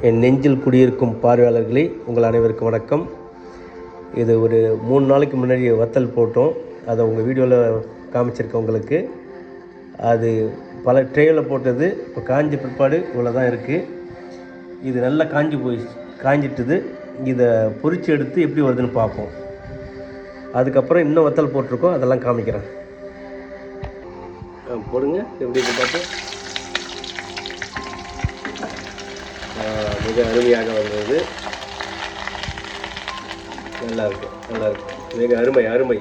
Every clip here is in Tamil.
என் நெஞ்சில் குடியிருக்கும் பார்வையாளர்களே, உங்கள் அனைவருக்கும் வணக்கம். இது ஒரு 3 நாளைக்கு முன்னாடி வத்தல் போட்டோம். அதை உங்கள் வீடியோவில் காமிச்சிருக்கேன் உங்களுக்கு. அது பல ட்ரேயில் போட்டது. இப்போ காஞ்ச பிற்பாடு இவ்வளோ தான் இருக்குது. இது நல்லா காஞ்சிட்டுது. இதை பொரித்து எடுத்து எப்படி வருதுன்னு பார்ப்போம். அதுக்கப்புறம் இன்னும் வத்தல் போட்டிருக்கோம், அதெல்லாம் காமிக்கிறேன். போடுங்க, எப்படி இருக்கு பார்த்து. மிக அருமையாக வந்தது. நல்லாயிருக்கு. மிக அருமை.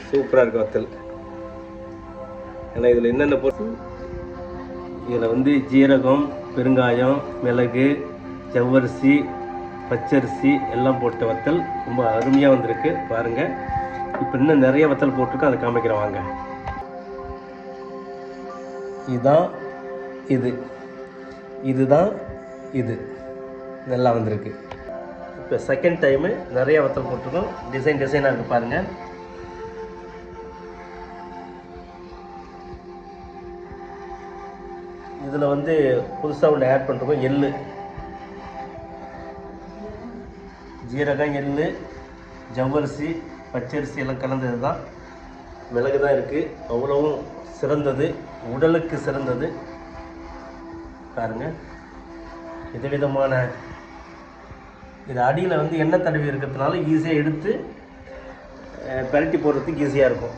சூப்பராக இருக்குது வத்தல். ஏன்னா இதில் என்னென்ன போட்டு, இதில் ஜீரகம், பெருங்காயம், மிளகு, ஜவ்வரிசி, பச்சரிசி எல்லாம் போட்ட வத்தல் ரொம்ப அருமையாக வந்திருக்கு. பாருங்கள். இப்போ இன்னும் நிறைய வத்தல் போட்டிருக்கோம், அதை காமிக்கிறேன் வாங்க. இதுதான் இது நல்லா வந்திருக்கு. இப்போ செகண்ட் டைமு நிறைய வத்தல் போட்டிருக்கோம். டிசைனாக இருக்குது பாருங்கள். இதில் புதுசாக ஒன்று ஆட் பண்ணுறோம். எள்ளு, ஜீரகம், எள்ளு, ஜவ்வரிசி, பச்சரிசி எல்லாம் கலந்தது தான். மிளகு தான் இருக்குது. அவ்வளவும் சிறந்தது, உடலுக்கு சிறந்தது. பாருங்கள். விதவிதமான இது அடியில் எண்ணெய் தடவி இருக்கிறதுனால ஈஸியாக எடுத்து பரட்டி போடுறதுக்கு ஈஸியாக இருக்கும்.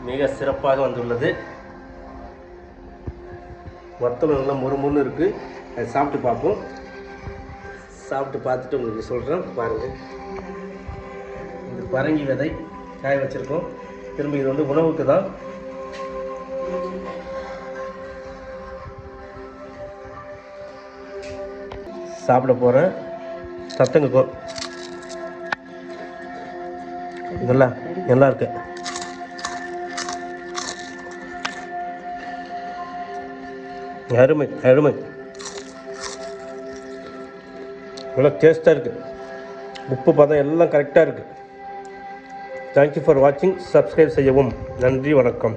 மிக சிறப்பாக வந்துள்ளது. வத்தலும் நல்லா முறுமுறுன்னு இருக்குது. அதை சாப்பிட்டு பார்ப்போம். சாப்பிட்டு பார்த்துட்டு உங்களுக்கு சொல்கிறேன். பாருங்கள். இது பரங்கி விதை காய வச்சுருக்கோம். திரும்ப இது உணவுக்கு தான். சாப்பிட போகிறேன். சத்தங்க நல்லா இருக்கு. அருமை. இவ்வளோ டேஸ்ட்டாக இருக்குது. உப்பு பதம் எல்லாம் கரெக்டாக இருக்குது. தேங்க்யூ ஃபார் வாட்சிங். சப்ஸ்கிரைப் செய்யவும். நன்றி, வணக்கம்.